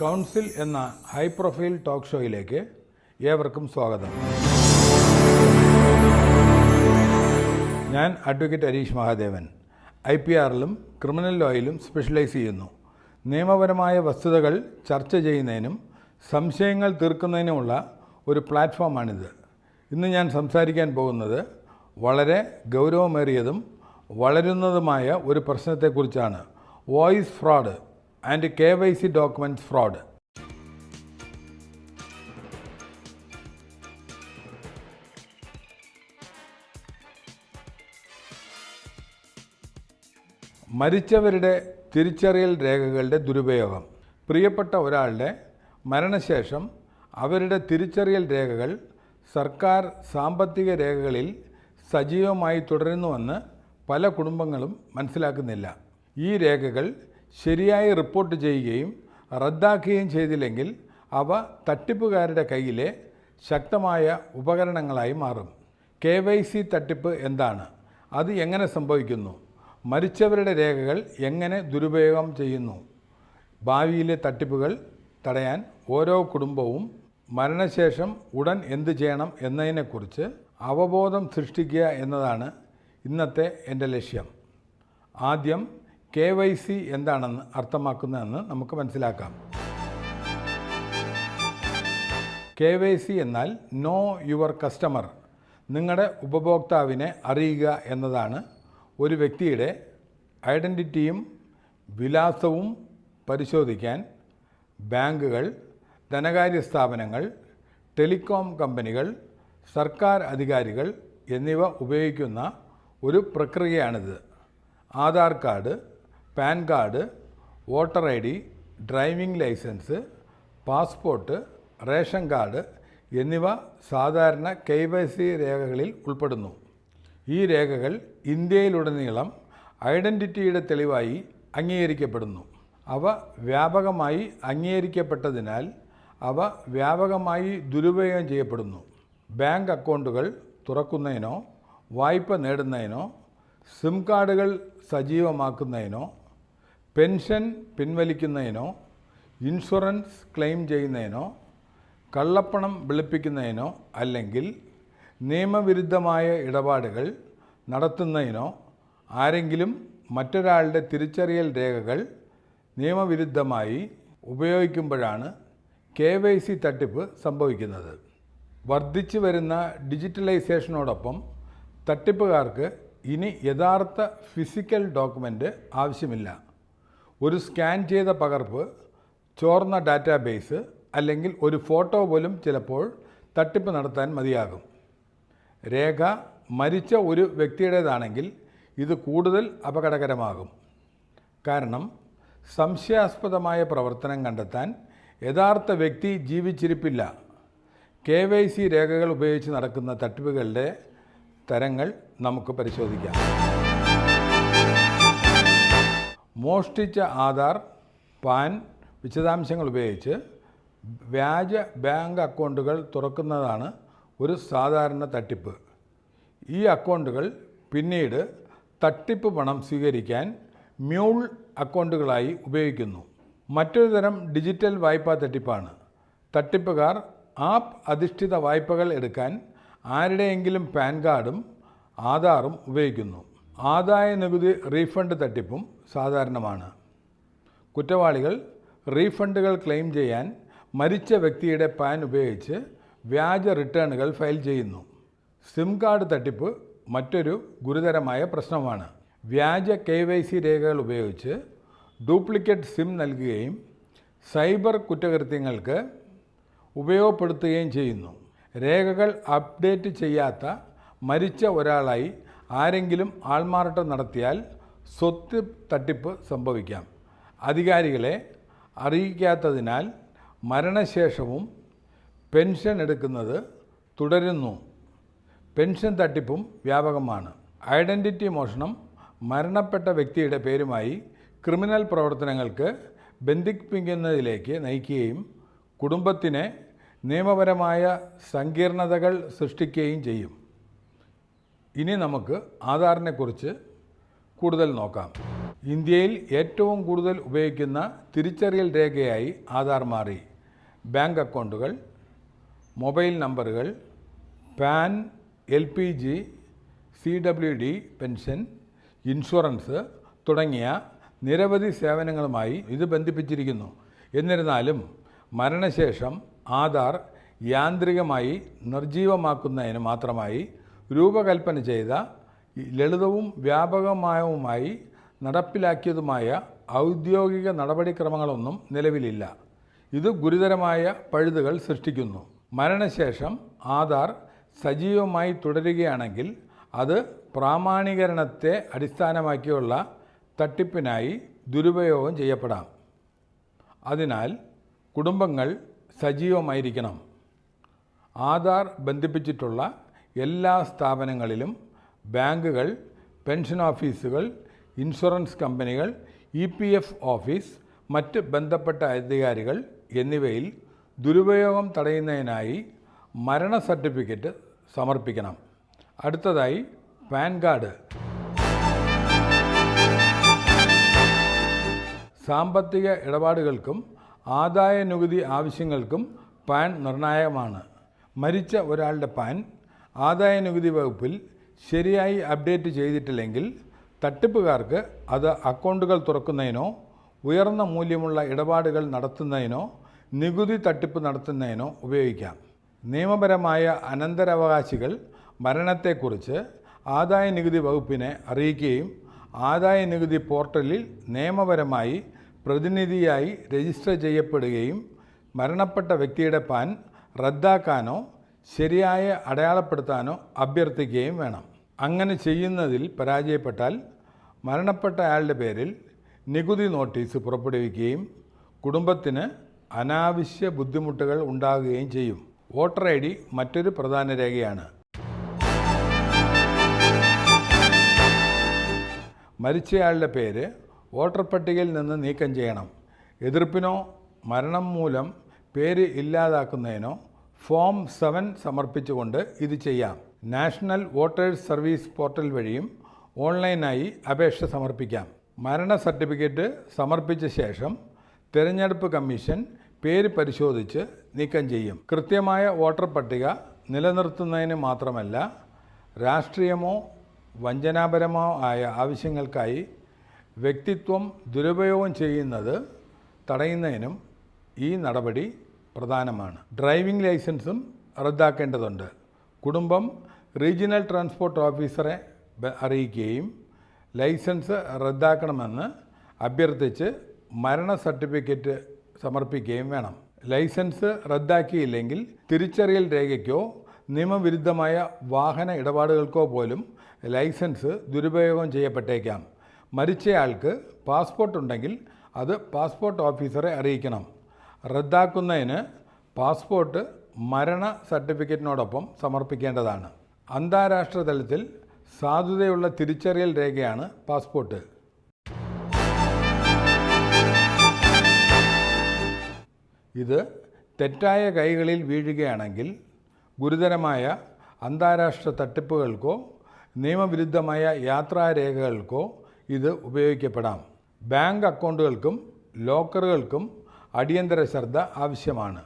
Council എന്ന high profile talk ഷോയിലേക്ക് ഏവർക്കും സ്വാഗതം. ഞാൻ അഡ്വക്കേറ്റ് ഹരീഷ് മഹാദേവൻ. IPRലും ക്രിമിനൽ ലോയിലും സ്പെഷ്യലൈസ് ചെയ്യുന്നു. നിയമപരമായ വസ്തുതകൾ ചർച്ച ചെയ്യുന്നതിനും സംശയങ്ങൾ തീർക്കുന്നതിനുമുള്ള ഒരു പ്ലാറ്റ്ഫോമാണിത്. ഇന്ന് ഞാൻ സംസാരിക്കാൻ പോകുന്നത് വളരെ ഗൗരവമേറിയതും വളരുന്നതുമായ ഒരു പ്രശ്നത്തെക്കുറിച്ചാണ്. Voice fraud and KYC documents fraud. മരിച്ചവരുടെ തിരിച്ചറിയൽ രേഖകളുടെ ദുരുപയോഗം. പ്രിയപ്പെട്ട ഒരാളുടെ മരണശേഷം അവരുടെ തിരിച്ചറിയൽ രേഖകൾ സർക്കാർ സാമ്പത്തിക രേഖകളിൽ സജീവമായി തുടരുന്നുവെന്ന് പല കുടുംബങ്ങളും മനസ്സിലാക്കുന്നില്ല. ഈ രേഖകൾ ശരിയായി റിപ്പോർട്ട് ചെയ്യുകയും റദ്ദാക്കുകയും ചെയ്തില്ലെങ്കിൽ അവ തട്ടിപ്പുകാരുടെ കയ്യിലെ ശക്തമായ ഉപകരണങ്ങളായി മാറും. KYC തട്ടിപ്പ് എന്താണ്? അത് എങ്ങനെ സംഭവിക്കുന്നു? മരിച്ചവരുടെ രേഖകൾ എങ്ങനെ ദുരുപയോഗം ചെയ്യുന്നു? ഭാവിയിലെ തട്ടിപ്പുകൾ തടയാൻ ഓരോ കുടുംബവും മരണശേഷം ഉടൻ എന്ത് ചെയ്യണം എന്നതിനെക്കുറിച്ച് അവബോധം സൃഷ്ടിക്കുക എന്നതാണ് ഇന്നത്തെ എൻ്റെ ലക്ഷ്യം. ആദ്യം KYC എന്താണെന്ന് അർത്ഥമാക്കുന്നതെന്ന് നമുക്ക് മനസ്സിലാക്കാം. KYC എന്നാൽ നോ യുവർ കസ്റ്റമർ. നിങ്ങളുടെ ഉപഭോക്താവിനെ അറിയുക എന്നതാണ്. ഒരു വ്യക്തിയുടെ ഐഡൻറ്റിറ്റിയും വിലാസവും പരിശോധിക്കാൻ ബാങ്കുകൾ, ധനകാര്യ സ്ഥാപനങ്ങൾ, ടെലികോം കമ്പനികൾ, സർക്കാർ അധികാരികൾ എന്നിവ ഉപയോഗിക്കുന്ന ഒരു പ്രക്രിയയാണിത്. Aadhaar card, PAN card, voter ID, driving licence, passport, ration card എന്നിവ സാധാരണ KYC രേഖകളിൽ ഉൾപ്പെടുന്നു. ഈ രേഖകൾ ഇന്ത്യയിലുടനീളം ഐഡൻറ്റിറ്റിയുടെ തെളിവായി അംഗീകരിക്കപ്പെടുന്നു. അവ വ്യാപകമായി അംഗീകരിക്കപ്പെട്ടതിനാൽ അവ വ്യാപകമായി ദുരുപയോഗം ചെയ്യപ്പെടുന്നു. ബാങ്ക് അക്കൗണ്ടുകൾ തുറക്കുന്നതിനോ വായ്പ നേടുന്നതിനോ സിം കാർഡുകൾ സജീവമാക്കുന്നതിനോ പെൻഷൻ പിൻവലിക്കുന്നതിനോ ഇൻഷുറൻസ് ക്ലെയിം ചെയ്യുന്നതിനോ കള്ളപ്പണം വെളുപ്പിക്കുന്നതിനോ അല്ലെങ്കിൽ നിയമവിരുദ്ധമായ ഇടപാടുകൾ നടത്തുന്നതിനോ ആരെങ്കിലും മറ്റൊരാളുടെ തിരിച്ചറിയൽ രേഖകൾ നിയമവിരുദ്ധമായി ഉപയോഗിക്കുമ്പോഴാണ് KYC തട്ടിപ്പ് സംഭവിക്കുന്നത്. വർദ്ധിച്ചു വരുന്ന ഡിജിറ്റലൈസേഷനോടൊപ്പം തട്ടിപ്പുകാർക്ക് ഇനി യഥാർത്ഥ ഫിസിക്കൽ ഡോക്യുമെൻ്റ് ആവശ്യമില്ല. ഒരു സ്കാൻ ചെയ്ത പകർപ്പ്, ചോർന്ന ഡാറ്റാബേസ് അല്ലെങ്കിൽ ഒരു ഫോട്ടോ പോലും ചിലപ്പോൾ തട്ടിപ്പ് നടത്താൻ മതിയാകും. രേഖ മരിച്ച ഒരു വ്യക്തിയുടേതാണെങ്കിൽ ഇത് കൂടുതൽ അപകടകരമാകും. കാരണം സംശയാസ്പദമായ പ്രവർത്തനം കണ്ടെത്താൻ യഥാർത്ഥ വ്യക്തി ജീവിച്ചിരിപ്പില്ല. KYC രേഖകൾ ഉപയോഗിച്ച് നടക്കുന്ന തട്ടിപ്പുകളുടെ തരങ്ങൾ നമുക്ക് പരിശോധിക്കാം. മോഷ്ടിച്ച ആധാർ, പാൻ വിശദാംശങ്ങൾ ഉപയോഗിച്ച് വ്യാജ ബാങ്ക് അക്കൗണ്ടുകൾ തുറക്കുന്നതാണ് ഒരു സാധാരണ തട്ടിപ്പ്. ഈ അക്കൗണ്ടുകൾ പിന്നീട് തട്ടിപ്പ് പണം സ്വീകരിക്കാൻ മ്യൂൾ അക്കൗണ്ടുകളായി ഉപയോഗിക്കുന്നു. മറ്റൊരു തരം ഡിജിറ്റൽ വായ്പാ തട്ടിപ്പാണ്. തട്ടിപ്പുകാർ ആപ്പ് അധിഷ്ഠിത വായ്പകൾ എടുക്കാൻ ആരുടെയെങ്കിലും പാൻ കാർഡും ആധാറും ഉപയോഗിക്കുന്നു. ആദായ നികുതി റീഫണ്ട് തട്ടിപ്പും സാധാരണമാണ്. കുറ്റവാളികൾ റീഫണ്ടുകൾ ക്ലെയിം ചെയ്യാൻ മരിച്ച വ്യക്തിയുടെ പാൻ ഉപയോഗിച്ച് വ്യാജ റിട്ടേണുകൾ ഫയൽ ചെയ്യുന്നു. സിം കാർഡ് തട്ടിപ്പ് മറ്റൊരു ഗുരുതരമായ പ്രശ്നമാണ്. വ്യാജ KYC രേഖകൾ ഉപയോഗിച്ച് ഡ്യൂപ്ലിക്കേറ്റ് സിം നൽകുകയും സൈബർ കുറ്റകൃത്യങ്ങൾക്ക് ഉപയോഗപ്പെടുത്തുകയും ചെയ്യുന്നു. രേഖകൾ അപ്ഡേറ്റ് ചെയ്യാത്ത മരിച്ച ഒരാളായി ആരെങ്കിലും ആൾമാറാട്ടം നടത്തിയാൽ സ്വത്ത് തട്ടിപ്പ് സംഭവിക്കാം. അധികാരികളെ അറിയിക്കാത്തതിനാൽ മരണശേഷവും പെൻഷൻ എടുക്കുന്നത് തുടരുന്നു. പെൻഷൻ തട്ടിപ്പും വ്യാപകമാണ്. ഐഡൻറ്റിറ്റി മോഷണം മരണപ്പെട്ട വ്യക്തിയുടെ പേരുമായി ക്രിമിനൽ പ്രവർത്തനങ്ങൾക്ക് ബന്ധിപ്പിക്കുന്നതിലേക്ക് നയിക്കുകയും കുടുംബത്തിനെ നിയമപരമായ സങ്കീർണതകൾ സൃഷ്ടിക്കുകയും ചെയ്യും. ഇനി നമുക്ക് ആധാറിനെക്കുറിച്ച് കൂടുതൽ നോക്കാം. ഇന്ത്യയിൽ ഏറ്റവും കൂടുതൽ ഉപയോഗിക്കുന്ന തിരിച്ചറിയൽ രേഖയായി ആധാർ മാറി. ബാങ്ക് അക്കൗണ്ടുകൾ, മൊബൈൽ നമ്പറുകൾ, pan, LPG, CWD pension, insurance തുടങ്ങിയ നിരവധി സേവനങ്ങളുമായി ഇത് ബന്ധിപ്പിച്ചിരിക്കുന്നു. എന്നിരുന്നാലും മരണശേഷം ആധാർ യാന്ത്രികമായി നിർജ്ജീവമാക്കുന്നതിന് മാത്രമായി രൂപകൽപ്പന ചെയ്ത ലളിതവും വ്യാപകമായതുമായി നടപ്പിലാക്കിയതുമായ ഔദ്യോഗിക നടപടിക്രമങ്ങളൊന്നും നിലവിലില്ല. ഇത് ഗുരുതരമായ പഴുതുകൾ സൃഷ്ടിക്കുന്നു. മരണശേഷം ആധാർ സജീവമായി തുടരുകയാണെങ്കിൽ അത് പ്രാമാണീകരണത്തെ അടിസ്ഥാനമാക്കിയുള്ള തട്ടിപ്പിനായി ദുരുപയോഗം ചെയ്യപ്പെടാം. അതിനാൽ കുടുംബങ്ങൾ സജീവമായിരിക്കണം. ആധാർ ബന്ധിപ്പിച്ചിട്ടുള്ള എല്ലാ സ്ഥാപനങ്ങളിലും ബാങ്കുകൾ, പെൻഷൻ ഓഫീസുകൾ, ഇൻഷുറൻസ് കമ്പനികൾ, EPF ഓഫീസ്, മറ്റ് ബന്ധപ്പെട്ട അധികാരികൾ എന്നിവയിൽ ദുരുപയോഗം തടയുന്നതിനായി മരണ സർട്ടിഫിക്കറ്റ് സമർപ്പിക്കണം. അടുത്തതായി പാൻ കാർഡ്. സാമ്പത്തിക ഇടപാടുകൾക്കും ആദായ നികുതി ആവശ്യങ്ങൾക്കും പാൻ നിർണായകമാണ്. മരിച്ച ഒരാളുടെ പാൻ ആദായ നികുതി വകുപ്പിൽ ശരിയായി അപ്ഡേറ്റ് ചെയ്തിട്ടില്ലെങ്കിൽ തട്ടിപ്പുകാർക്ക് അത് അക്കൗണ്ടുകൾ തുറക്കുന്നതിനോ ഉയർന്ന മൂല്യമുള്ള ഇടപാടുകൾ നടത്തുന്നതിനോ നികുതി തട്ടിപ്പ് നടത്തുന്നതിനോ ഉപയോഗിക്കാം. നിയമപരമായ അനന്തരാവകാശികൾ മരണത്തെക്കുറിച്ച് ആദായ നികുതി വകുപ്പിനെ അറിയിക്കുകയും ആദായ നികുതി പോർട്ടലിൽ നിയമപരമായി പ്രതിനിധിയായി രജിസ്റ്റർ ചെയ്യപ്പെടുകയും മരണപ്പെട്ട വ്യക്തിയുടെ പാൻ റദ്ദാക്കാനോ ശരിയായ അടയാളപ്പെടുത്താനോ അഭ്യർത്ഥിക്കുകയും വേണം. അങ്ങനെ ചെയ്യുന്നതിൽ പരാജയപ്പെട്ടാൽ മരണപ്പെട്ട അയാളുടെ പേരിൽ നികുതി നോട്ടീസ് പുറപ്പെടുവിക്കുകയും കുടുംബത്തിന് അനാവശ്യ ബുദ്ധിമുട്ടുകൾ ഉണ്ടാകുകയും ചെയ്യും. വോട്ടർ ID മറ്റൊരു പ്രധാന രേഖയാണ്. മരിച്ചയാളുടെ പേര് വോട്ടർ പട്ടികയിൽ നിന്ന് നീക്കം ചെയ്യണം. എതിർപ്പിനോ മരണം മൂലം പേര് ഇല്ലാതാക്കുന്നതിനോ ഫോം 7 സമർപ്പിച്ചുകൊണ്ട് ഇത് ചെയ്യാം. നാഷണൽ വോട്ടേഴ്സ് സർവീസ് പോർട്ടൽ വഴിയും ഓൺലൈനായി അപേക്ഷ സമർപ്പിക്കാം. മരണ സർട്ടിഫിക്കറ്റ് സമർപ്പിച്ച ശേഷം തിരഞ്ഞെടുപ്പ് കമ്മീഷൻ പേര് പരിശോധിച്ച് നീക്കം ചെയ്യും. കൃത്യമായ വോട്ടർ പട്ടിക നിലനിർത്തുന്നതിന് മാത്രമല്ല, രാഷ്ട്രീയമോ വഞ്ചനാപരമോ ആയ ആവശ്യങ്ങൾക്കായി വ്യക്തിത്വം ദുരുപയോഗം ചെയ്യുന്നത് തടയുന്നതിനും ഈ നടപടി പ്രധാനമാണ്. ഡ്രൈവിംഗ് ലൈസൻസും റദ്ദാക്കേണ്ടതുണ്ട്. കുടുംബം റീജിയണൽ ട്രാൻസ്പോർട്ട് ഓഫീസറെ അറിയിക്കുകയും ലൈസൻസ് റദ്ദാക്കണമെന്ന് അഭ്യർത്ഥിച്ച് മരണ സർട്ടിഫിക്കറ്റ് സമർപ്പിക്കുകയും വേണം. ലൈസൻസ് റദ്ദാക്കിയില്ലെങ്കിൽ തിരിച്ചറിയൽ രേഖയ്ക്കോ നിയമവിരുദ്ധമായ വാഹന ഇടപാടുകൾക്കോ പോലും ലൈസൻസ് ദുരുപയോഗം ചെയ്യപ്പെട്ടേക്കാം. മരിച്ചയാൾക്ക് പാസ്പോർട്ട് ഉണ്ടെങ്കിൽ അത് പാസ്പോർട്ട് ഓഫീസറെ അറിയിക്കണം. റദ്ദാക്കുന്നതിന് പാസ്പോർട്ട് മരണ സർട്ടിഫിക്കറ്റിനോടൊപ്പം സമർപ്പിക്കേണ്ടതാണ്. അന്താരാഷ്ട്ര തലത്തിൽ സാധുതയുള്ള തിരിച്ചറിയൽ രേഖയാണ് പാസ്പോർട്ട്. ഇത് തെറ്റായ കൈകളിൽ വീഴുകയാണെങ്കിൽ ഗുരുതരമായ അന്താരാഷ്ട്ര തട്ടിപ്പുകൾക്കോ നിയമവിരുദ്ധമായ യാത്രാരേഖകൾക്കോ ഇത് ഉപയോഗിക്കപ്പെടാം. ബാങ്ക് അക്കൗണ്ടുകൾക്കും ലോക്കറുകൾക്കും അടിയന്തര ശ്രദ്ധ ആവശ്യമാണ്.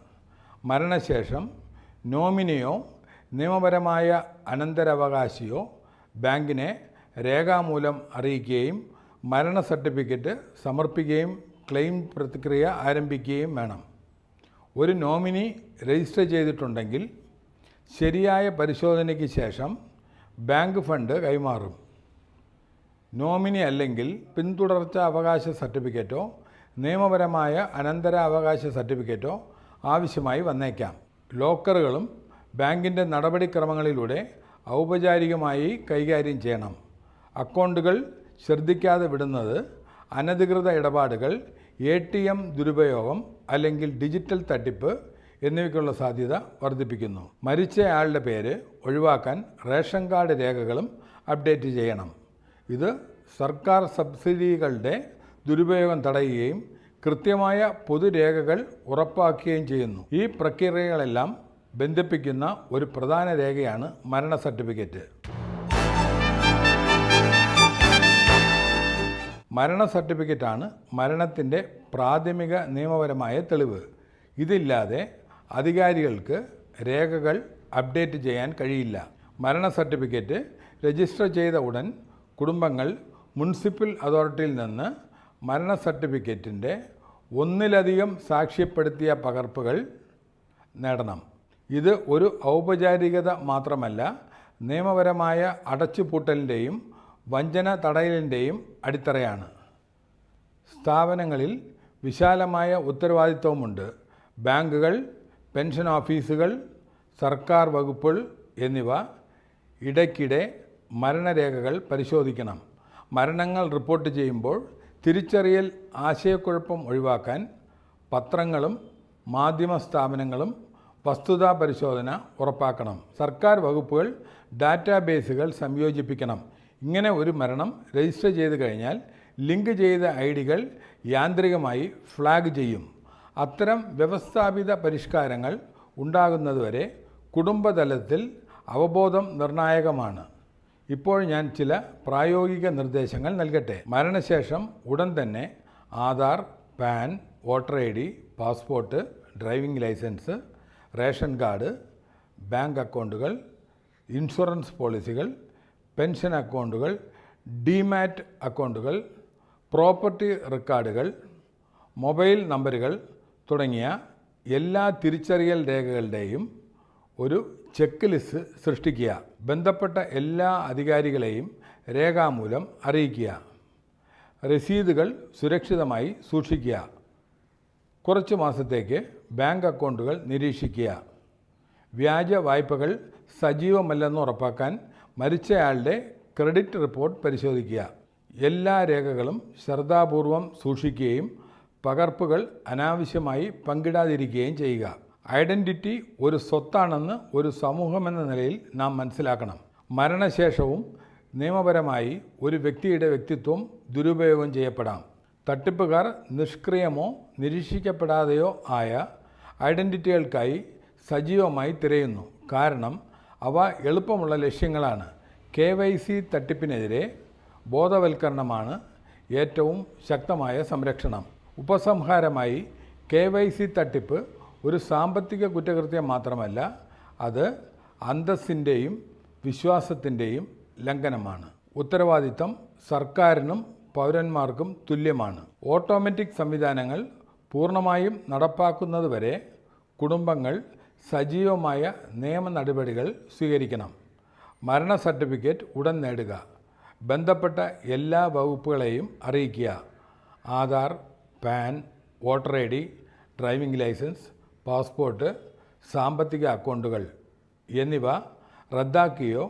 മരണശേഷം നോമിനിയോ നിയമപരമായ അനന്തരാവകാശിയോ ബാങ്കിനെ രേഖാമൂലം അറിയിക്കുകയും മരണ സർട്ടിഫിക്കറ്റ് സമർപ്പിക്കുകയും ക്ലെയിം പ്രക്രിയ ആരംഭിക്കുകയും വേണം. ഒരു നോമിനി രജിസ്റ്റർ ചെയ്തിട്ടുണ്ടെങ്കിൽ ശരിയായ പരിശോധനയ്ക്ക് ശേഷം ബാങ്ക് ഫണ്ട് കൈമാറും. നോമിനി അല്ലെങ്കിൽ പിന്തുടർച്ച അവകാശ സർട്ടിഫിക്കറ്റോ നിയമപരമായ അനന്തരാവകാശ സർട്ടിഫിക്കറ്റോ ആവശ്യമായി വന്നേക്കാം. ലോക്കറുകളും ബാങ്കിൻ്റെ നടപടിക്രമങ്ങളിലൂടെ ഔപചാരികമായി കൈകാര്യം ചെയ്യണം. അക്കൗണ്ടുകൾ ശ്രദ്ധിക്കാതെ വിടുന്നത് അനധികൃത ഇടപാടുകൾ, ATM ദുരുപയോഗം അല്ലെങ്കിൽ ഡിജിറ്റൽ തട്ടിപ്പ് എന്നിവയ്ക്കുള്ള സാധ്യത വർദ്ധിപ്പിക്കുന്നു. മരിച്ചയാളുടെ പേര് ഒഴിവാക്കാൻ റേഷൻ കാർഡ് രേഖകളും അപ്ഡേറ്റ് ചെയ്യണം. ഇത് സർക്കാർ സബ്സിഡികളുടെ ദുരുപയോഗം തടയുകയും കൃത്യമായ പൊതുരേഖകൾ ഉറപ്പാക്കുകയും ചെയ്യുന്നു. ഈ പ്രക്രിയകളെല്ലാം ബന്ധിപ്പിക്കുന്ന ഒരു പ്രധാന രേഖയാണ് മരണ സർട്ടിഫിക്കറ്റ്. മരണ സർട്ടിഫിക്കറ്റാണ് മരണത്തിൻ്റെ പ്രാഥമിക നിയമപരമായ തെളിവ്. ഇതില്ലാതെ അധികാരികൾക്ക് രേഖകൾ അപ്ഡേറ്റ് ചെയ്യാൻ കഴിയില്ല. മരണ സർട്ടിഫിക്കറ്റ് രജിസ്റ്റർ ചെയ്ത ഉടൻ കുടുംബങ്ങൾ മുനിസിപ്പൽ അതോറിറ്റിയിൽ നിന്ന് മരണ സർട്ടിഫിക്കറ്റിൻ്റെ ഒന്നിലധികം സാക്ഷ്യപ്പെടുത്തിയ പകർപ്പുകൾ നേടണം. ഇത് ഒരു ഔപചാരികത മാത്രമല്ല, നിയമപരമായ അടച്ചുപൂട്ടലിൻ്റെയും വഞ്ചന തടയലിൻ്റെയും അടിത്തറയാണ്. സ്ഥാപനങ്ങളിൽ വിശാലമായ ഉത്തരവാദിത്വമുണ്ട്. ബാങ്കുകൾ, പെൻഷൻ ഓഫീസുകൾ, സർക്കാർ വകുപ്പുകൾ എന്നിവ ഇടയ്ക്കിടെ മരണരേഖകൾ പരിശോധിക്കണം. മരണങ്ങൾ റിപ്പോർട്ട് ചെയ്യുമ്പോൾ തിരിച്ചറിയൽ ആശയക്കുഴപ്പം ഒഴിവാക്കാൻ പത്രങ്ങളും മാധ്യമ സ്ഥാപനങ്ങളും വസ്തുതാ പരിശോധന ഉറപ്പാക്കണം. സർക്കാർ വകുപ്പുകൾ ഡാറ്റാബേസുകൾ സംയോജിപ്പിക്കണം. ഇങ്ങനെ ഒരു മരണം രജിസ്റ്റർ ചെയ്ത് കഴിഞ്ഞാൽ ലിങ്ക് ചെയ്ത ഐഡികൾ യാന്ത്രികമായി ഫ്ലാഗ് ചെയ്യും. അത്തരം വ്യവസ്ഥാപിത പരിഷ്കാരങ്ങൾ ഉണ്ടാകുന്നതുവരെ കുടുംബതലത്തിൽ അവബോധം നിർണായകമാണ്. ഇപ്പോൾ ഞാൻ ചില പ്രായോഗിക നിർദ്ദേശങ്ങൾ നൽകട്ടെ. മരണശേഷം ഉടൻ തന്നെ Aadhaar, PAN, voter ID, passport, driving licence, ration card, bank അക്കൗണ്ടുകൾ, ഇൻഷുറൻസ് പോളിസികൾ, പെൻഷൻ അക്കൗണ്ടുകൾ, ഡിമാറ്റ് അക്കൗണ്ടുകൾ, പ്രോപ്പർട്ടി റെക്കോർഡുകൾ, മൊബൈൽ നമ്പറുകൾ തുടങ്ങിയ എല്ലാ തിരിച്ചറിയൽ രേഖകളുടെയും ഒരു ചെക്ക് ലിസ്റ്റ് സൃഷ്ടിക്കുക. ബന്ധപ്പെട്ട എല്ലാ അധികാരികളെയും രേഖാമൂലം അറിയിക്കുക. രസീതുകൾ സുരക്ഷിതമായി സൂക്ഷിക്കുക. കുറച്ച് മാസത്തേക്ക് ബാങ്ക് അക്കൗണ്ടുകൾ നിരീക്ഷിക്കുക. വ്യാജ വായ്പകൾ സജീവമല്ലെന്ന് ഉറപ്പാക്കാൻ മരിച്ചയാളുടെ ക്രെഡിറ്റ് റിപ്പോർട്ട് പരിശോധിക്കുക. എല്ലാ രേഖകളും ശ്രദ്ധാപൂർവം സൂക്ഷിക്കുകയും പകർപ്പുകൾ അനാവശ്യമായി പങ്കിടാതിരിക്കുകയും ചെയ്യുക. ഐഡൻറ്റിറ്റി ഒരു സ്വത്താണെന്ന് ഒരു സമൂഹമെന്ന നിലയിൽ നാം മനസ്സിലാക്കണം. മരണശേഷവും നിയമപരമായി ഒരു വ്യക്തിയുടെ വ്യക്തിത്വം ദുരുപയോഗം ചെയ്യപ്പെടാം. തട്ടിപ്പുകാർ നിഷ്ക്രിയമോ നിരീക്ഷിക്കപ്പെടാതെയോ ആയ ഐഡൻറ്റിറ്റികൾക്കായി സജീവമായി തിരയുന്നു. കാരണം അവ എളുപ്പമുള്ള ലക്ഷ്യങ്ങളാണ്. KYC തട്ടിപ്പിനെതിരെ ബോധവൽക്കരണമാണ് ഏറ്റവും ശക്തമായ സംരക്ഷണം. ഉപസംഹാരമായി KYC തട്ടിപ്പ് ഒരു സാമ്പത്തിക കുറ്റകൃത്യം മാത്രമല്ല, അത് അന്തസ്സിൻ്റെയും വിശ്വാസത്തിൻ്റെയും ലംഘനമാണ്. ഉത്തരവാദിത്തം സർക്കാരിനും പൗരന്മാർക്കും തുല്യമാണ്. ഓട്ടോമാറ്റിക് സംവിധാനങ്ങൾ പൂർണ്ണമായും നടപ്പാക്കുന്നതുവരെ കുടുംബങ്ങൾ സജീവമായ നിയമ നടപടികൾ സ്വീകരിക്കണം. മരണ സർട്ടിഫിക്കറ്റ് ഉടൻ നേടുക. ബന്ധപ്പെട്ട എല്ലാ വകുപ്പുകളെയും അറിയിക്കുക. Aadhaar, PAN, voter ID, driving licence, passport, സാമ്പത്തിക അക്കൗണ്ടുകൾ എന്നിവ റദ്ദാക്കുകയോ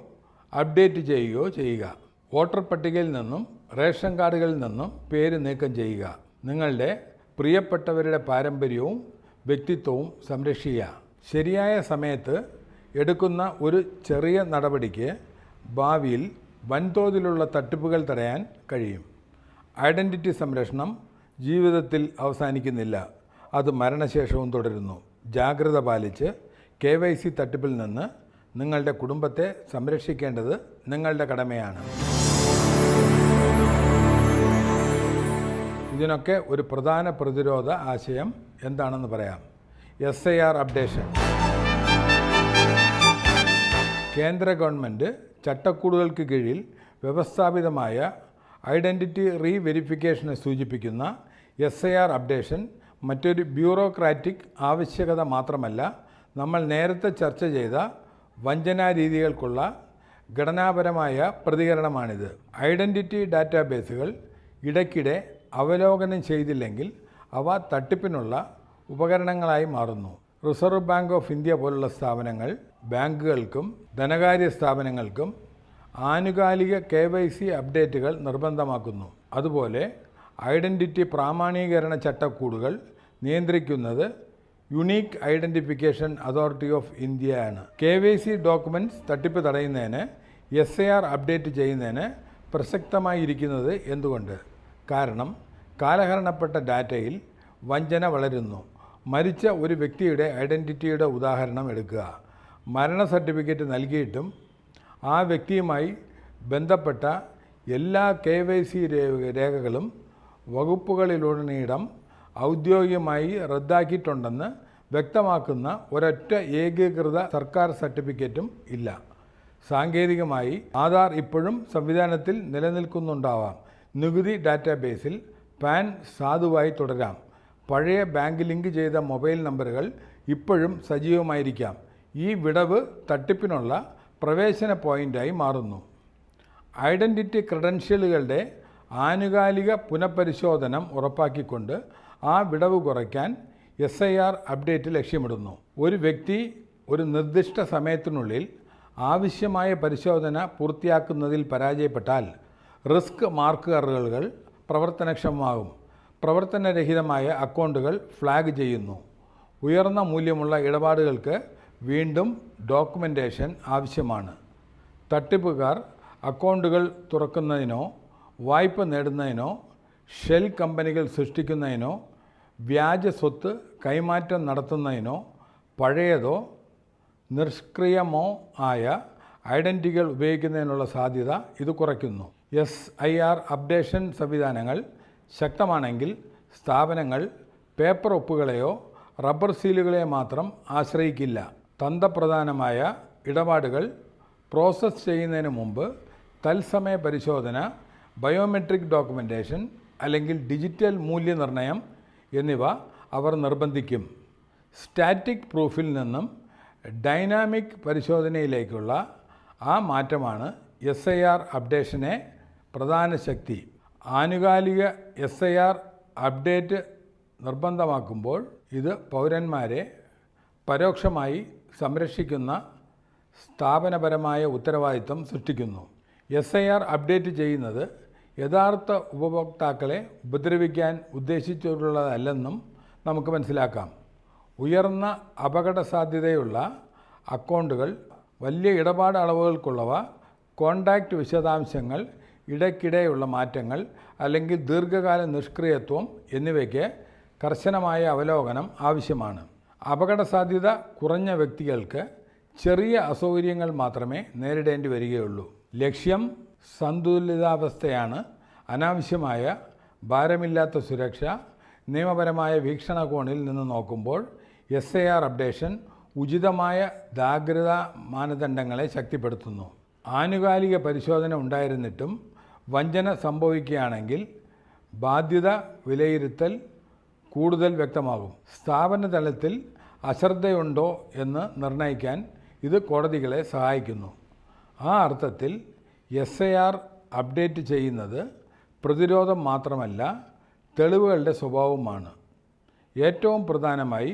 അപ്ഡേറ്റ് ചെയ്യുകയോ ചെയ്യുക. വോട്ടർ പട്ടികയിൽ നിന്നും റേഷൻ കാർഡുകളിൽ നിന്നും പേര് നീക്കം ചെയ്യുക. നിങ്ങളുടെ പ്രിയപ്പെട്ടവരുടെ പാരമ്പര്യവും വ്യക്തിത്വവും സംരക്ഷിക്കുക. ശരിയായ സമയത്ത് എടുക്കുന്ന ഒരു ചെറിയ നടപടിക്ക് ഭാവിയിൽ വൻതോതിലുള്ള തട്ടിപ്പുകൾ തടയാൻ കഴിയും. ഐഡൻറ്റിറ്റി സംരക്ഷണം ജീവിതത്തിൽ അവസാനിക്കുന്നില്ല, അത് മരണശേഷവും തുടരുന്നു. ജാഗ്രത പാലിച്ച് KYC തട്ടിപ്പിൽ നിന്ന് നിങ്ങളുടെ കുടുംബത്തെ സംരക്ഷിക്കേണ്ടത് നിങ്ങളുടെ കടമയാണ്. ഇതിനൊക്കെ ഒരു പ്രധാന പ്രതിരോധ ആശയം എന്താണെന്ന് പറയാം. SIR updation. കേന്ദ്ര ഗവൺമെൻറ് ചട്ടക്കൂടുകൾക്ക് കീഴിൽ വ്യവസ്ഥാപിതമായ ഐഡൻറ്റിറ്റി റീവെരിഫിക്കേഷനെ സൂചിപ്പിക്കുന്ന SIR അപ്ഡേഷൻ മറ്റൊരു ബ്യൂറോക്രാറ്റിക് ആവശ്യകത മാത്രമല്ല, നമ്മൾ നേരത്തെ ചർച്ച ചെയ്ത വഞ്ചനാ രീതികൾക്കുള്ള ഘടനാപരമായ പ്രതികരണമാണിത്. ഐഡൻറ്റിറ്റി ഡാറ്റാബേസുകൾ ഇടയ്ക്കിടെ അവലോകനം ചെയ്തില്ലെങ്കിൽ അവ തട്ടിപ്പിനുള്ള ഉപകരണങ്ങളായി മാറുന്നു. റിസർവ് ബാങ്ക് ഓഫ് ഇന്ത്യ പോലുള്ള സ്ഥാപനങ്ങൾ ബാങ്കുകൾക്കും ധനകാര്യ സ്ഥാപനങ്ങൾക്കും ആനുകാലിക KYC അപ്ഡേറ്റുകൾ നിർബന്ധമാക്കുന്നു. അതുപോലെ ഐഡൻറ്റിറ്റി പ്രാമാണീകരണ ചട്ടക്കൂടുകൾ നിയന്ത്രിക്കുന്നത് യുണീക്ക് ഐഡൻറ്റിഫിക്കേഷൻ അതോറിറ്റി ഓഫ് ഇന്ത്യയാണ്. KYC ഡോക്യുമെൻറ്റ്സ് തട്ടിപ്പ് തടയുന്നതിന് SIR അപ്ഡേറ്റ് ചെയ്യുന്നതിന് പ്രസക്തമായിരിക്കുന്നത് എന്തുകൊണ്ട്? കാരണം കാലഹരണപ്പെട്ട ഡാറ്റയിൽ വഞ്ചന വളരുന്നു. മരിച്ച ഒരു വ്യക്തിയുടെ ഐഡൻറ്റിറ്റിയുടെ ഉദാഹരണം എടുക്കുക. മരണ സർട്ടിഫിക്കറ്റ് നൽകിയിട്ടും ആ വ്യക്തിയുമായി ബന്ധപ്പെട്ട എല്ലാ KYC രേഖകളും വകുപ്പുകളിലുടനീളം ഔദ്യോഗികമായി റദ്ദാക്കിയിട്ടുണ്ടെന്ന് വ്യക്തമാക്കുന്ന ഒരൊറ്റ ഏകീകൃത സർക്കാർ സർട്ടിഫിക്കറ്റും ഇല്ല. സാങ്കേതികമായി ആധാർ ഇപ്പോഴും സംവിധാനത്തിൽ നിലനിൽക്കുന്നുണ്ടാവാം. നികുതി ഡാറ്റാബേസിൽ പാൻ സാധുവായി തുടരാം. പഴയ ബാങ്ക് ലിങ്ക് ചെയ്ത മൊബൈൽ നമ്പറുകൾ ഇപ്പോഴും സജീവമായിരിക്കാം. ഈ വിടവ് തട്ടിപ്പിനുള്ള പ്രവേശന പോയിൻ്റായി മാറുന്നു. ഐഡൻറ്റിറ്റി ക്രെഡൻഷ്യലുകളുടെ ആനുകാലിക പുനഃപരിശോധന ഉറപ്പാക്കിക്കൊണ്ട് ആ വിടവ് കുറയ്ക്കാൻ SIR അപ്ഡേറ്റ് ലക്ഷ്യമിടുന്നു. ഒരു വ്യക്തി ഒരു നിർദ്ദിഷ്ട സമയത്തിനുള്ളിൽ ആവശ്യമായ പരിശോധന പൂർത്തിയാക്കുന്നതിൽ പരാജയപ്പെട്ടാൽ റിസ്ക് മാർക്കറുകൾ പ്രവർത്തനക്ഷമമാകും. പ്രവർത്തനരഹിതമായ അക്കൗണ്ടുകൾ ഫ്ലാഗ് ചെയ്യുന്നു. ഉയർന്ന മൂല്യമുള്ള ഇടപാടുകൾക്ക് വീണ്ടും ഡോക്യുമെൻറ്റേഷൻ ആവശ്യമാണ്. തട്ടിപ്പുകാർ അക്കൗണ്ടുകൾ തുറക്കുന്നതിനോ വായ്പ നേടുന്നതിനോ ഷെൽ കമ്പനികൾ സൃഷ്ടിക്കുന്നതിനോ വ്യാജ സ്വത്ത് കൈമാറ്റം നടത്തുന്നതിനോ പഴയതോ നിഷ്ക്രിയമോ ആയ ഐഡൻറ്റിറ്റികൾ ഉപയോഗിക്കുന്നതിനുള്ള സാധ്യത ഇത് കുറയ്ക്കുന്നു. SIR അപ്ഡേഷൻ സംവിധാനങ്ങൾ ശക്തമാണെങ്കിൽ സ്ഥാപനങ്ങൾ പേപ്പർ ഒപ്പുകളെയോ റബ്ബർ സീലുകളെയോ മാത്രം ആശ്രയിക്കില്ല. തന്ത്രപ്രധാനമായ ഇടപാടുകൾ പ്രോസസ്സ് ചെയ്യുന്നതിന് മുമ്പ് തത്സമയ പരിശോധന, ബയോമെട്രിക് ഡോക്യുമെൻറ്റേഷൻ അല്ലെങ്കിൽ ഡിജിറ്റൽ മൂല്യനിർണ്ണയം എന്നിവ അവർ നിർബന്ധിക്കും. സ്റ്റാറ്റിക് പ്രൂഫിൽ നിന്നും ഡൈനാമിക് പരിശോധനയിലേക്കുള്ള ആ മാറ്റമാണ് SIR അപ്ഡേഷനെ പ്രധാന ശക്തി. ആനുകാലിക SIR അപ്ഡേറ്റ് നിർബന്ധമാക്കുമ്പോൾ ഇത് പൗരന്മാരെ പരോക്ഷമായി സംരക്ഷിക്കുന്ന സ്ഥാപനപരമായ ഉത്തരവാദിത്തം സൃഷ്ടിക്കുന്നു. SIR അപ്ഡേറ്റ് ചെയ്യുന്നത് യഥാർത്ഥ ഉപഭോക്താക്കളെ ഉപദ്രവിക്കാൻ ഉദ്ദേശിച്ചിട്ടുള്ളതല്ലെന്നും നമുക്ക് മനസ്സിലാക്കാം. ഉയർന്ന അപകട സാധ്യതയുള്ള അക്കൗണ്ടുകൾ, വലിയ ഇടപാട് അളവുകൾക്കുള്ളവ, കോൺടാക്റ്റ് വിശദാംശങ്ങൾ, ഇടയ്ക്കിടെയുള്ള മാറ്റങ്ങൾ അല്ലെങ്കിൽ ദീർഘകാല നിഷ്ക്രിയത്വം എന്നിവയ്ക്ക് കർശനമായ അവലോകനം ആവശ്യമാണ്. അപകട സാധ്യത കുറഞ്ഞ വ്യക്തികൾക്ക് ചെറിയ അസൗകര്യങ്ങൾ മാത്രമേ നേരിടേണ്ടി വരികയുള്ളൂ. ലക്ഷ്യം സന്തുലിതാവസ്ഥയാണ്. അനാവശ്യമായ ഭാരമില്ലാത്ത സുരക്ഷ. നിയമപരമായ വീക്ഷണകോണിൽ നിന്ന് നോക്കുമ്പോൾ SIR അപ്ഡേഷൻ ഉചിതമായ ജാഗ്രതാ മാനദണ്ഡങ്ങളെ ശക്തിപ്പെടുത്തുന്നു. ആനുകാലിക പരിശോധന ഉണ്ടായിരുന്നിട്ടും വഞ്ചന സംഭവിക്കുകയാണെങ്കിൽ ബാധ്യത വിലയിരുത്തൽ കൂടുതൽ വ്യക്തമാകും. സ്ഥാപന തലത്തിൽ അശ്രദ്ധയുണ്ടോ എന്ന് നിർണ്ണയിക്കാൻ ഇത് കോടതികളെ സഹായിക്കുന്നു. ആ അർത്ഥത്തിൽ SIR അപ്ഡേറ്റ് ചെയ്യുന്നത് പ്രതിരോധം മാത്രമല്ല, തെളിവുകളുടെ സ്വഭാവമാണ്. ഏറ്റവും പ്രധാനമായി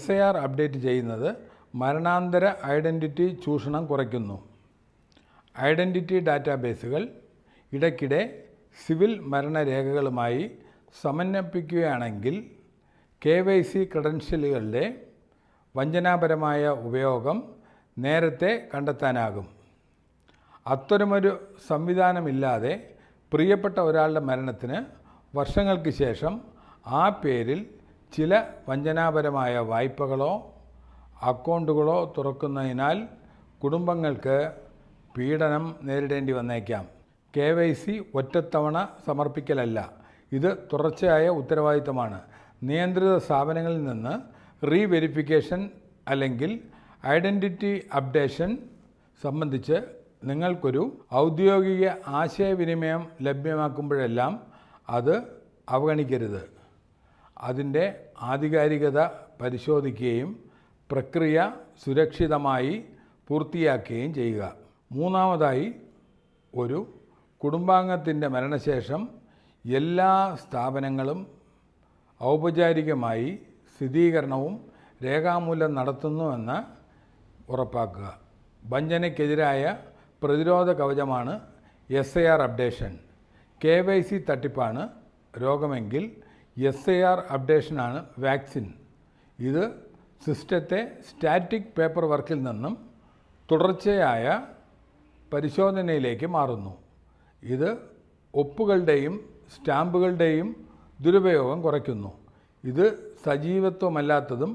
SIR അപ്ഡേറ്റ് ചെയ്യുന്നത് മരണാന്തര ഐഡൻറ്റിറ്റി ചൂഷണം കുറയ്ക്കുന്നു. ഐഡൻറ്റിറ്റി ഡാറ്റാബേസുകൾ ഇടയ്ക്കിടെ സിവിൽ മരണരേഖകളുമായി സമന്വയിപ്പിക്കുകയാണെങ്കിൽ KYC ക്രെഡൻഷ്യലുകളുടെ വഞ്ചനാപരമായ ഉപയോഗം നേരത്തെ കണ്ടെത്താനാകും. അത്തരമൊരു സംവിധാനമില്ലാതെ പ്രിയപ്പെട്ട ഒരാളുടെ മരണത്തിന് വർഷങ്ങൾക്ക് ശേഷം ആ പേരിൽ ചില വഞ്ചനാപരമായ വായ്പകളോ അക്കൗണ്ടുകളോ തുറക്കുന്നതിനാൽ കുടുംബങ്ങൾക്ക് പീഡനം നേരിടേണ്ടി വന്നേക്കാം. KYC ഒറ്റത്തവണ സമർപ്പിക്കലല്ല, ഇത് തുടർച്ചയായ ഉത്തരവാദിത്തമാണ്. നിയന്ത്രിത സ്ഥാപനങ്ങളിൽ നിന്ന് റീവെരിഫിക്കേഷൻ അല്ലെങ്കിൽ ഐഡൻറ്റിറ്റി അപ്ഡേഷൻ സംബന്ധിച്ച് നിങ്ങൾക്കൊരു ഔദ്യോഗിക ആശയവിനിമയം ലഭ്യമാക്കുമ്പോഴെല്ലാം അത് അവഗണിക്കരുത്. അതിൻ്റെ ആധികാരികത പരിശോധിക്കുകയും പ്രക്രിയ സുരക്ഷിതമായി പൂർത്തിയാക്കുകയും ചെയ്യുക. മൂന്നാമതായി, ഒരു കുടുംബാംഗത്തിൻ്റെ മരണശേഷം എല്ലാ സ്ഥാപനങ്ങളും ഔപചാരികമായി സ്ഥിരീകരണവും രേഖാമൂലം നടത്തുന്നുവെന്ന് ഉറപ്പാക്കുക. വഞ്ചനയ്ക്കെതിരായ പ്രതിരോധ കവചമാണ് SIR അപ്ഡേഷൻ. KYC തട്ടിപ്പാണ് രോഗമെങ്കിൽ SIR അപ്ഡേഷനാണ് വാക്സിൻ. ഇത് സിസ്റ്റത്തെ സ്റ്റാറ്റിക് പേപ്പർ വർക്കിൽ നിന്നും തുടർച്ചയായ പരിശോധനയിലേക്ക് മാറുന്നു. ഇത് ഒപ്പുകളുടെയും സ്റ്റാമ്പുകളുടെയും ദുരുപയോഗം കുറയ്ക്കുന്നു. ഇത് സജീവത്വമല്ലാത്തതും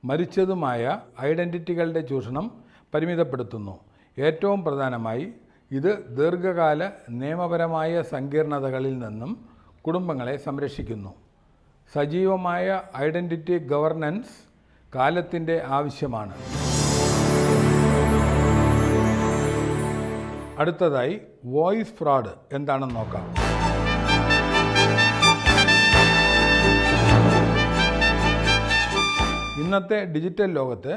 മരിച്ചതുമായ ഐഡൻറ്റിറ്റികളുടെ ചൂഷണം പരിമിതപ്പെടുത്തുന്നു. ഏറ്റവും പ്രധാനമായി ഇത് ദീർഘകാല നിയമപരമായ സങ്കീർണതകളിൽ നിന്നും കുടുംബങ്ങളെ സംരക്ഷിക്കുന്നു. സജീവമായ ഐഡൻറ്റിറ്റി ഗവർണൻസ് കാലത്തിൻ്റെ ആവശ്യമാണ്. അടുത്തതായി വോയിസ് ഫ്രോഡ് എന്താണെന്ന് നോക്കാം. ഇന്നത്തെ ഡിജിറ്റൽ ലോകത്ത്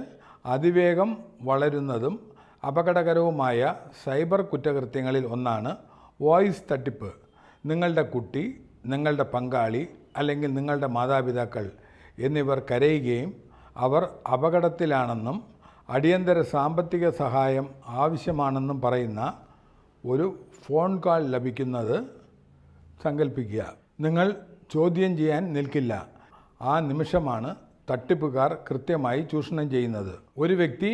അതിവേഗം വളരുന്നതും അപകടകരവുമായ സൈബർ കുറ്റകൃത്യങ്ങളിൽ ഒന്നാണ് വോയിസ് തട്ടിപ്പ്. നിങ്ങളുടെ കുട്ടി, നിങ്ങളുടെ പങ്കാളി അല്ലെങ്കിൽ നിങ്ങളുടെ മാതാപിതാക്കൾ എന്നിവർ കരയുകയും അവർ അപകടത്തിലാണെന്നും അടിയന്തര സാമ്പത്തിക സഹായം ആവശ്യമാണെന്നും പറയുന്ന ഒരു ഫോൺ കോൾ ലഭിക്കുന്നത് സങ്കല്പിക്കുക. നിങ്ങൾ ചോദ്യം ചെയ്യാൻ നിൽക്കില്ല. ആ നിമിഷമാണ് തട്ടിപ്പുകാർ കൃത്യമായി ചൂഷണം ചെയ്യുന്നത്. ഒരു വ്യക്തി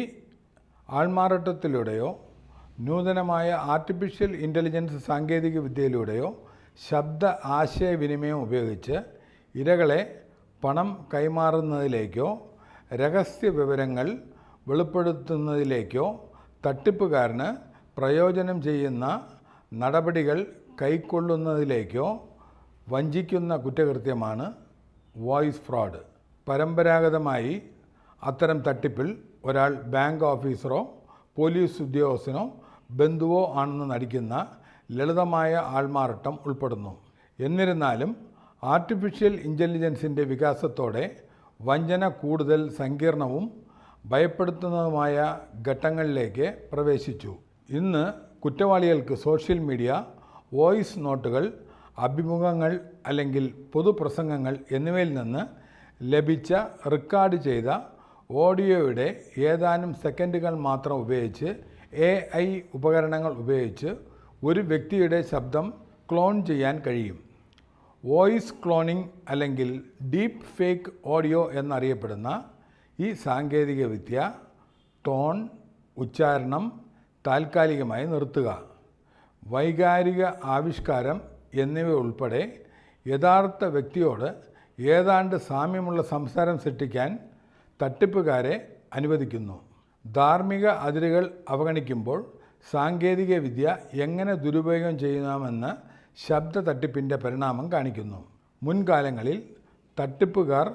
ആൾമാറാട്ടത്തിലൂടെയോ നൂതനമായ ആർട്ടിഫിഷ്യൽ ഇൻ്റലിജൻസ് സാങ്കേതിക വിദ്യയിലൂടെയോ ശബ്ദ ആശയവിനിമയം ഉപയോഗിച്ച് ഇരകളെ പണം കൈമാറുന്നതിലേക്കോ രഹസ്യ വിവരങ്ങൾ വെളിപ്പെടുത്തുന്നതിലേക്കോ തട്ടിപ്പുകാരന് പ്രയോജനം ചെയ്യുന്ന നടപടികൾ കൈക്കൊള്ളുന്നതിലേക്കോ വഞ്ചിക്കുന്ന കുറ്റകൃത്യമാണ് വോയിസ് ഫ്രോഡ്. പരമ്പരാഗതമായി അത്തരം തട്ടിപ്പിൽ ഒരാൾ ബാങ്ക് ഓഫീസറോ പോലീസ് ഉദ്യോഗസ്ഥനോ ബന്ധുവോ ആണെന്ന് നടിക്കുന്ന ലളിതമായ ആൾമാറാട്ടം ഉൾപ്പെടുന്നു. എന്നിരുന്നാലും ആർട്ടിഫിഷ്യൽ ഇൻ്റലിജൻസിൻ്റെ വികാസത്തോടെ വഞ്ചന കൂടുതൽ സങ്കീർണവും ഭയപ്പെടുത്തുന്നതുമായ ഘട്ടങ്ങളിലേക്ക് പ്രവേശിച്ചു. ഇന്ന് കുറ്റവാളികൾക്ക് സോഷ്യൽ മീഡിയ, വോയിസ് നോട്ടുകൾ, അഭിമുഖങ്ങൾ അല്ലെങ്കിൽ പൊതുപ്രസംഗങ്ങൾ എന്നിവയിൽ നിന്ന് ലഭിച്ച റെക്കോർഡ് ചെയ്ത ഓഡിയോയുടെ ഏതാനും സെക്കൻഡുകൾ മാത്രം ഉപയോഗിച്ച് AI ഉപകരണങ്ങൾ ഉപയോഗിച്ച് ഒരു വ്യക്തിയുടെ ശബ്ദം ക്ലോൺ ചെയ്യാൻ കഴിയും. വോയിസ് ക്ലോണിംഗ് അല്ലെങ്കിൽ ഡീപ്പ് ഫേക്ക് ഓഡിയോ എന്നറിയപ്പെടുന്ന ഈ സാങ്കേതികവിദ്യ ടോൺ, ഉച്ചാരണം താൽക്കാലികമായി നിർത്തുക, വൈകാരിക ആവിഷ്കാരം എന്നിവ ഉൾപ്പെടെ യഥാർത്ഥ വ്യക്തിയോട് ഏതാണ്ട് സാമ്യമുള്ള സംസാരം സൃഷ്ടിക്കാൻ തട്ടിപ്പുകാരെ അനുവദിക്കുന്നു. ധാർമ്മിക അതിരുകൾ അവഗണിക്കുമ്പോൾ സാങ്കേതിക വിദ്യ എങ്ങനെ ദുരുപയോഗം ചെയ്യാമെന്ന് ശബ്ദ തട്ടിപ്പിൻ്റെ പരിണാമം കാണിക്കുന്നു. മുൻകാലങ്ങളിൽ തട്ടിപ്പുകാർ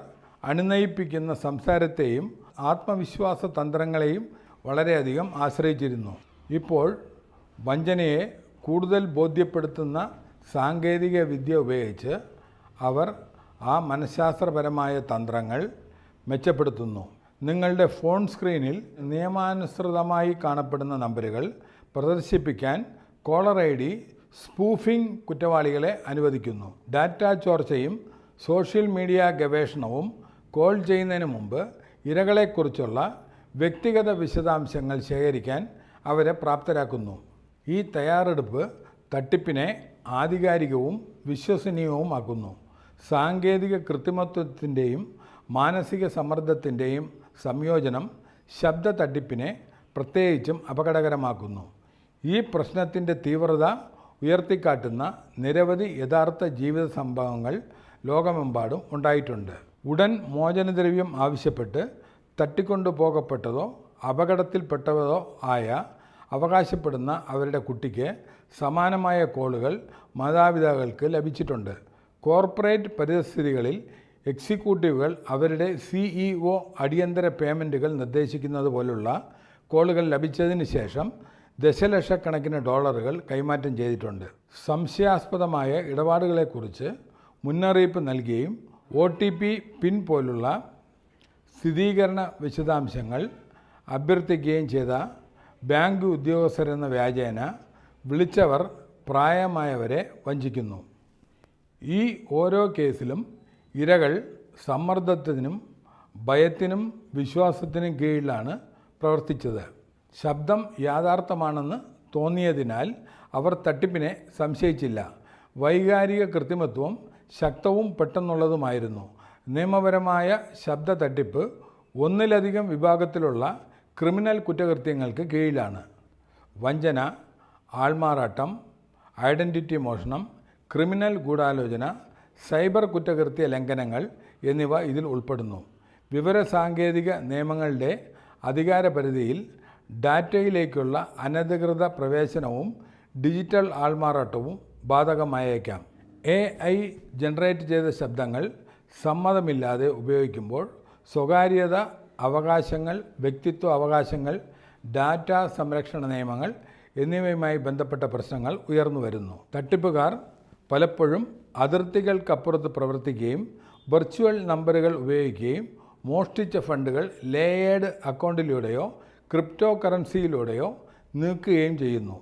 അണിനയിപ്പിക്കുന്ന സംസാരത്തെയും ആത്മവിശ്വാസ തന്ത്രങ്ങളെയും വളരെയധികം ആശ്രയിച്ചിരുന്നു. ഇപ്പോൾ വഞ്ചനയെ കൂടുതൽ ബോധ്യപ്പെടുത്തുന്ന സാങ്കേതിക വിദ്യ ഉപയോഗിച്ച് അവർ ആ മനഃശാസ്ത്രപരമായ തന്ത്രങ്ങൾ മെച്ചപ്പെടുത്തുന്നു. നിങ്ങളുടെ ഫോൺ സ്ക്രീനിൽ നിയമാനുസൃതമായി കാണപ്പെടുന്ന നമ്പറുകൾ പ്രദർശിപ്പിക്കാൻ കോളർ ID സ്പൂഫിംഗ് കുറ്റവാളികളെ അനുവദിക്കുന്നു. ഡാറ്റ ചോർച്ചയും സോഷ്യൽ മീഡിയ ഗവേഷണവും കോൾ ചെയ്യുന്നതിന് മുമ്പ് ഇരകളെക്കുറിച്ചുള്ള വ്യക്തിഗത വിശദാംശങ്ങൾ ശേഖരിക്കാൻ അവരെ പ്രാപ്തരാക്കുന്നു. ഈ തയ്യാറെടുപ്പ് തട്ടിപ്പിനെ ആധികാരികവും വിശ്വസനീയവുമാക്കുന്നു. സാങ്കേതിക കൃത്രിമത്വത്തിൻ്റെയും മാനസിക സമ്മർദ്ദത്തിൻ്റെയും സംയോജനം ശബ്ദ തട്ടിപ്പിനെ പ്രത്യേകിച്ചും അപകടകരമാക്കുന്നു. ഈ പ്രശ്നത്തിൻ്റെ തീവ്രത ഉയർത്തിക്കാട്ടുന്ന നിരവധി യഥാർത്ഥ ജീവിത സംഭവങ്ങൾ ലോകമെമ്പാടും ഉണ്ടായിട്ടുണ്ട്. ഉടൻ മോചനദ്രവ്യം ആവശ്യപ്പെട്ട് തട്ടിക്കൊണ്ടുപോകപ്പെട്ടതോ അപകടത്തിൽപ്പെട്ടതോ ആയ അവകാശപ്പെടുന്ന അവരുടെ കുട്ടിക്ക് സമാനമായ കോളുകൾ മാതാപിതാക്കൾക്ക് ലഭിച്ചിട്ടുണ്ട്. കോർപ്പറേറ്റ് പരിതസ്ഥിതികളിൽ എക്സിക്യൂട്ടീവുകൾ അവരുടെ CEO അടിയന്തര പേയ്മെൻറ്റുകൾ നിർദ്ദേശിക്കുന്നത് പോലുള്ള കോളുകൾ ലഭിച്ചതിന് ശേഷം ദശലക്ഷക്കണക്കിന് ഡോളറുകൾ കൈമാറ്റം ചെയ്തിട്ടുണ്ട്. സംശയാസ്പദമായ ഇടപാടുകളെക്കുറിച്ച് മുന്നറിയിപ്പ് നൽകുകയും OTP പിൻ പോലുള്ള സ്ഥിരീകരണ വിശദാംശങ്ങൾ അഭ്യർത്ഥിക്കുകയും ചെയ്ത ബാങ്ക് ഉദ്യോഗസ്ഥരെന്ന വ്യാജേന വിളിച്ചവർ പ്രായമായവരെ വഞ്ചിക്കുന്നു. ഈ ഓരോ കേസിലും ഇരകൾ സമ്മർദ്ദത്തിനും ഭയത്തിനും വിശ്വാസത്തിനും കീഴിലാണ് പ്രവർത്തിച്ചത്. ശബ്ദം യാഥാർത്ഥ്യമാണെന്ന് തോന്നിയതിനാൽ അവർ തട്ടിപ്പിനെ സംശയിച്ചില്ല. വൈകാരിക കൃത്രിമത്വം ശക്തവും പെട്ടെന്നുള്ളതുമായിരുന്നു. നിയമപരമായ ശബ്ദ തട്ടിപ്പ് ഒന്നിലധികം വിഭാഗത്തിലുള്ള ക്രിമിനൽ കുറ്റകൃത്യങ്ങൾക്ക് കീഴിലാണ്. വഞ്ചന, ആൾമാറാട്ടം, ഐഡൻറ്റിറ്റി മോഷണം, ക്രിമിനൽ ഗൂഢാലോചന, സൈബർ കുറ്റകൃത്യ ലംഘനങ്ങൾ എന്നിവ ഇതിൽ ഉൾപ്പെടുന്നു. വിവരസാങ്കേതിക നിയമങ്ങളുടെ അധികാരപരിധിയിൽ ഡാറ്റയിലേക്കുള്ള അനധികൃത പ്രവേശനവും ഡിജിറ്റൽ ആൾമാറാട്ടവും ബാധകമായേക്കാം. AI ജനറേറ്റ് ചെയ്ത ശബ്ദങ്ങൾ സമ്മതമില്ലാതെ ഉപയോഗിക്കുമ്പോൾ സ്വകാര്യത അവകാശങ്ങൾ, വ്യക്തിത്വ അവകാശങ്ങൾ, ഡാറ്റ സംരക്ഷണ നിയമങ്ങൾ എന്നിവയുമായി ബന്ധപ്പെട്ട പ്രശ്നങ്ങൾ ഉയർന്നു വരുന്നു. തട്ടിപ്പുകാർ പലപ്പോഴും അതിർത്തികൾക്കപ്പുറത്ത് പ്രവർത്തിക്കുകയും വെർച്വൽ നമ്പറുകൾ ഉപയോഗിക്കുകയും മോഷ്ടിച്ച ഫണ്ടുകൾ ലേയേർഡ് അക്കൗണ്ടിലൂടെയോ ക്രിപ്റ്റോ കറൻസിയിലൂടെയോ നീക്കുകയും ചെയ്യുന്നു.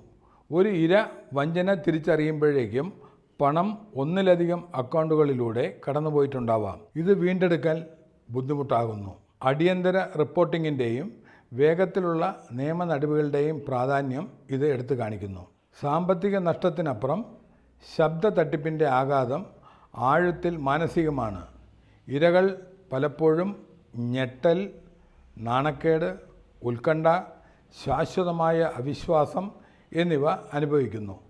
ഒരു ഇര വഞ്ചന തിരിച്ചറിയുമ്പോഴേക്കും പണം ഒന്നിലധികം അക്കൗണ്ടുകളിലൂടെ കടന്നുപോയിട്ടുണ്ടാവാം. ഇത് വീണ്ടെടുക്കാൻ ബുദ്ധിമുട്ടാകുന്നു. അടിയന്തര റിപ്പോർട്ടിങ്ങിൻ്റെയും വേഗത്തിലുള്ള നിയമ നടപടികളുടെയും പ്രാധാന്യം ഇത് എടുത്തു കാണിക്കുന്നു. സാമ്പത്തിക നഷ്ടത്തിനപ്പുറം ശബ്ദ തട്ടിപ്പിൻ്റെ ആഘാതം ആഴത്തിൽ മാനസികമാണ്. ഇരകൾ പലപ്പോഴും ഞെട്ടൽ, നാണക്കേട്, ഉത്കണ്ഠ, ശാശ്വതമായ അവിശ്വാസം എന്നിവ അനുഭവിക്കുന്നു.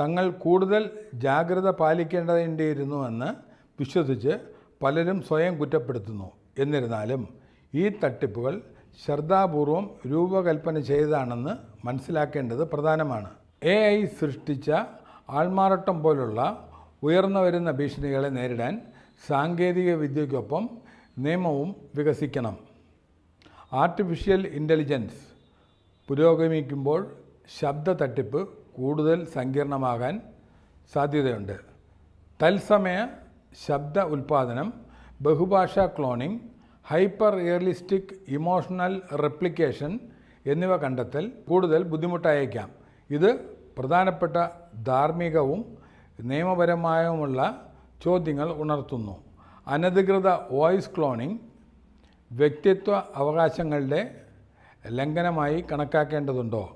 തങ്ങൾ കൂടുതൽ ജാഗ്രത പാലിക്കേണ്ടതിരുന്നുവെന്ന് വിശ്വസിച്ച് പലരും സ്വയം കുറ്റപ്പെടുത്തുന്നു. എന്നിരുന്നാലും ഈ തട്ടിപ്പുകൾ ശ്രദ്ധാപൂർവം രൂപകൽപ്പന ചെയ്തതാണെന്ന് മനസ്സിലാക്കേണ്ടത് പ്രധാനമാണ്. AI സൃഷ്ടിച്ച ആൾമാറാട്ടം പോലുള്ള ഉയർന്നു വരുന്ന ഭീഷണികളെ നേരിടാൻ സാങ്കേതിക വിദ്യയ്ക്കൊപ്പം നിയമവും വികസിക്കണം. ആർട്ടിഫിഷ്യൽ ഇൻ്റലിജൻസ് പുരോഗമിക്കുമ്പോൾ ശബ്ദ തട്ടിപ്പ് കൂടുതൽ സങ്കീർണമാകാൻ സാധ്യതയുണ്ട്. തത്സമയ ശബ്ദ ഉൽപ്പാദനം, ബഹുഭാഷാ cloning, hyper realistic emotional replication എന്നിവ കണ്ടെത്തൽ കൂടുതൽ ബുദ്ധിമുട്ടായേക്കാം. ഇത് പ്രധാനപ്പെട്ട ധാർമ്മികവും നിയമപരമായുമുള്ള ചോദ്യങ്ങൾ ഉണർത്തുന്നു. അനധികൃത വോയിസ് ക്ലോണിംഗ് വ്യക്തിത്വ അവകാശങ്ങളുടെ ലംഘനമായി കണക്കാക്കേണ്ടതുണ്ടോ?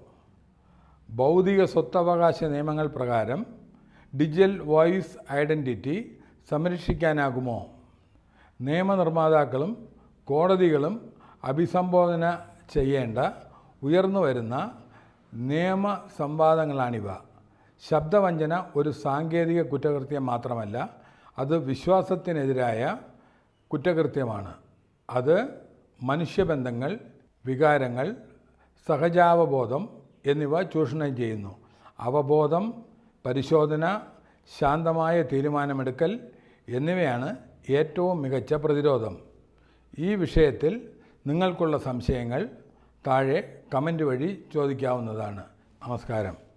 ബൗദ്ധിക സ്വത്തവകാശ നിയമങ്ങൾ പ്രകാരം ഡിജിറ്റൽ വോയിസ് ഐഡൻറ്റിറ്റി സംരക്ഷിക്കാനാകുമോ? നിയമനിർമ്മാതാക്കളും കോടതികളും അഭിസംബോധന ചെയ്യേണ്ട ഉയർന്നു വരുന്ന നിയമ സംവാദങ്ങളാണിവ. ശബ്ദവഞ്ചന ഒരു സാങ്കേതിക കുറ്റകൃത്യം മാത്രമല്ല, അത് വിശ്വാസത്തിനെതിരായ കുറ്റകൃത്യമാണ്. അത് മനുഷ്യബന്ധങ്ങൾ, വികാരങ്ങൾ, സഹജാവബോധം എന്നിവ ചൂഷണം ചെയ്യുന്നു. അവബോധം, പരിശോധന, ശാന്തമായ തീരുമാനമെടുക്കൽ എന്നിവയാണ് ഏറ്റവും മികച്ച പ്രതിരോധം. ഈ വിഷയത്തിൽ നിങ്ങൾക്കുള്ള സംശയങ്ങൾ താഴെ കമൻറ്റ് വഴി ചോദിക്കാവുന്നതാണ്. നമസ്കാരം.